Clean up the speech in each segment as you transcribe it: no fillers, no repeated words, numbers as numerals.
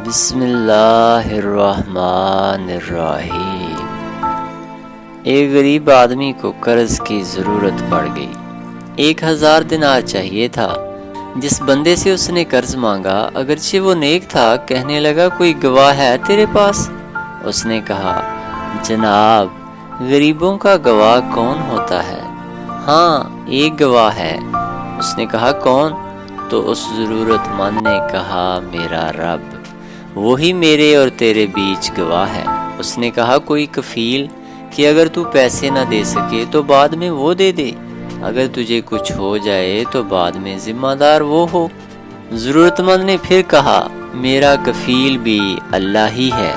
بسم اللہ الرحمن الرحیم۔ ایک غریب آدمی کو قرض کی ضرورت پڑ گئی۔ 1000 دینار چاہیے تھا۔ جس بندے سے اس نے قرض مانگا اگرچہ وہ نیک تھا، کہنے لگا کوئی گواہ ہے تیرے پاس؟ اس نے کہا جناب، غریبوں کا گواہ کون ہوتا ہے؟ ہاں، ایک گواہ ہے۔ اس نے کہا کون؟ تو اس ضرورت مند نے کہا میرا رب، وہی میرے اور تیرے بیچ گواہ ہے۔ اس نے کہا کوئی کفیل کہ اگر تو پیسے نہ دے سکے تو بعد میں وہ دے دے، اگر تجھے کچھ ہو جائے تو بعد میں ذمہ دار وہ ہو۔ ضرورت مند نے پھر کہا میرا کفیل بھی اللہ ہی ہے،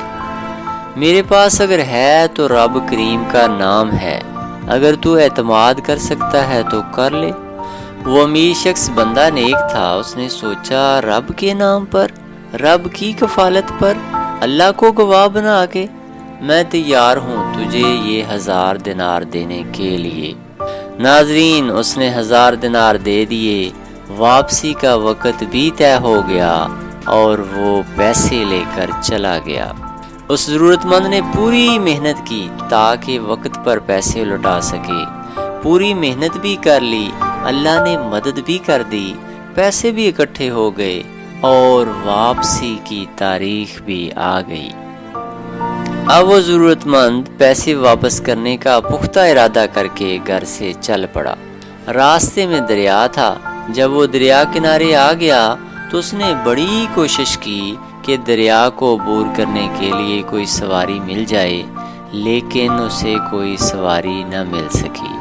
میرے پاس اگر ہے تو رب کریم کا نام ہے، اگر تو اعتماد کر سکتا ہے تو کر لے۔ وہ امیر شخص بندہ نیک تھا، اس نے سوچا رب کے نام پر، رب کی کفالت پر، اللہ کو گواہ بنا کے میں تیار ہوں تجھے یہ 1000 دینار دینے کے لیے۔ ناظرین، اس نے 1000 دینار دے دیے۔ واپسی کا وقت بھی طے ہو گیا اور وہ پیسے لے کر چلا گیا۔ اس ضرورت مند نے پوری محنت کی تاکہ وقت پر پیسے لوٹا سکے، پوری محنت بھی کر لی، اللہ نے مدد بھی کر دی، پیسے بھی اکٹھے ہو گئے اور واپسی کی تاریخ بھی آ گئی۔ اب وہ ضرورت مند پیسے واپس کرنے کا پختہ ارادہ کر کے گھر سے چل پڑا۔ راستے میں دریا تھا۔ جب وہ دریا کنارے آ گیا تو اس نے بڑی کوشش کی کہ دریا کو عبور کرنے کے لیے کوئی سواری مل جائے، لیکن اسے کوئی سواری نہ مل سکی۔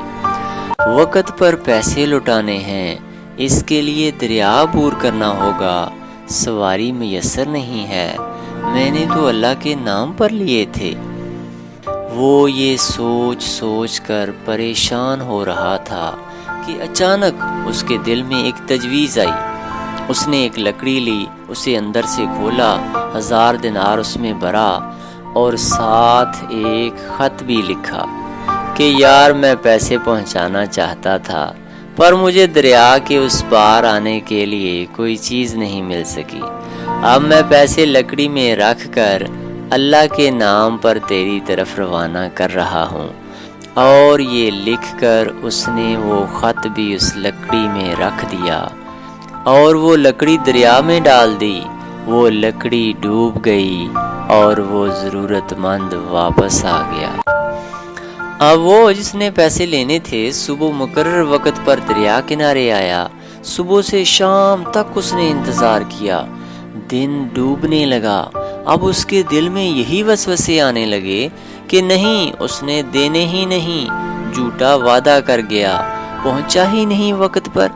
وقت پر پیسے لوٹانے ہیں، اس کے لیے دریا عبور کرنا ہوگا، سواری میسر نہیں ہے، میں نے تو اللہ کے نام پر لیے تھے۔ وہ یہ سوچ سوچ کر پریشان ہو رہا تھا کہ اچانک اس کے دل میں ایک تجویز آئی۔ اس نے ایک لکڑی لی، اسے اندر سے کھولا، 1000 دینار اس میں بھرا اور ساتھ ایک خط بھی لکھا کہ یار میں پیسے پہنچانا چاہتا تھا پر مجھے دریا کے اس پار آنے کے لیے کوئی چیز نہیں مل سکی، اب میں پیسے لکڑی میں رکھ کر اللہ کے نام پر تیری طرف روانہ کر رہا ہوں۔ اور یہ لکھ کر اس نے وہ خط بھی اس لکڑی میں رکھ دیا اور وہ لکڑی دریا میں ڈال دی۔ وہ لکڑی ڈوب گئی اور وہ ضرورت مند واپس آ گیا۔ اب وہ جس نے پیسے لینے تھے صبح مقرر وقت پر دریا کنارے آیا۔ صبح سے شام تک اس نے انتظار کیا، دن ڈوبنے لگا۔ اب اس کے دل میں یہی وسوسے آنے لگے کہ نہیں، اس نے دینے ہی نہیں، جھوٹا وعدہ کر گیا، پہنچا ہی نہیں وقت پر۔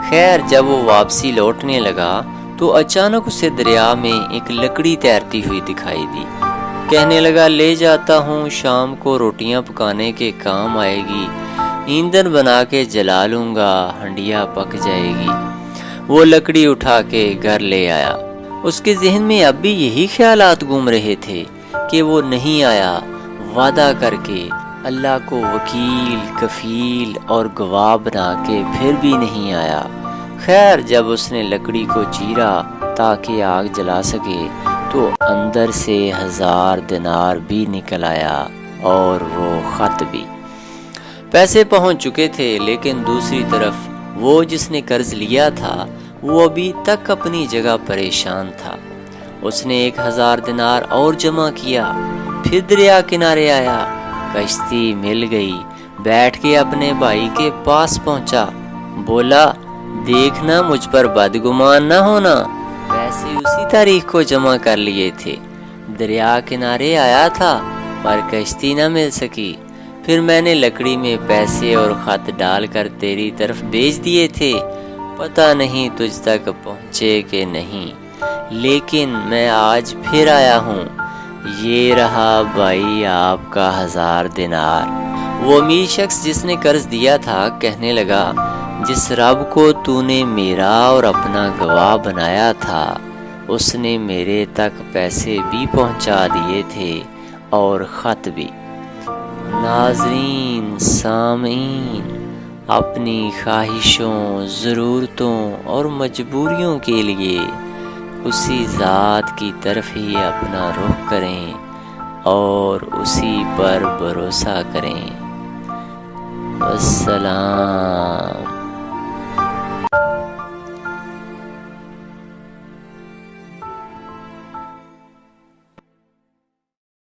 خیر، جب وہ واپسی لوٹنے لگا تو اچانک اسے دریا میں ایک لکڑی تیرتی ہوئی دکھائی دی۔ کہنے لگا لے جاتا ہوں، شام کو روٹیاں پکانے کے کام آئے گی، ایندھن بنا کے جلا لوں گا، ہنڈیا پک جائے گی۔ وہ لکڑی اٹھا کے گھر لے آیا۔ اس کے ذہن میں اب بھی یہی خیالات گھوم رہے تھے کہ وہ نہیں آیا، وعدہ کر کے اللہ کو وکیل، کفیل اور گواہ بنا کے پھر بھی نہیں آیا۔ خیر، جب اس نے لکڑی کو چیرا تاکہ آگ جلا سکے تو اندر سے 1000 دینار بھی نکل آیا اور وہ خط بھی۔ پیسے پہنچ چکے تھے، لیکن دوسری طرف وہ جس نے قرض لیا تھا وہ ابھی تک اپنی جگہ پریشان تھا۔ اس نے 1000 دینار اور جمع کیا، پھر دریا کنارے آیا، کشتی مل گئی، بیٹھ کے اپنے بھائی کے پاس پہنچا، بولا دیکھنا مجھ پر بدگمان نہ ہونا، پیسے اسی تاریخ کو جمع کر لیے تھے، دریا کنارے آیا تھا پر کشتی نہ مل سکی، پھر میں نے لکڑی میں پیسے اور خط ڈال کر تیری طرف بھیج دیے تھے، پتہ نہیں تجھ تک پہنچے کہ نہیں، لیکن میں آج پھر آیا ہوں، یہ رہا بھائی آپ کا 1000 دینار۔ وہ امیر شخص جس نے قرض دیا تھا کہنے لگا جس رب کو تو نے میرا اور اپنا گواہ بنایا تھا اس نے میرے تک پیسے بھی پہنچا دیے تھے اور خط بھی۔ ناظرین، سامعین، اپنی خواہشوں، ضرورتوں اور مجبوریوں کے لیے اسی ذات کی طرف ہی اپنا رخ کریں اور اسی پر بھروسہ کریں۔ السلام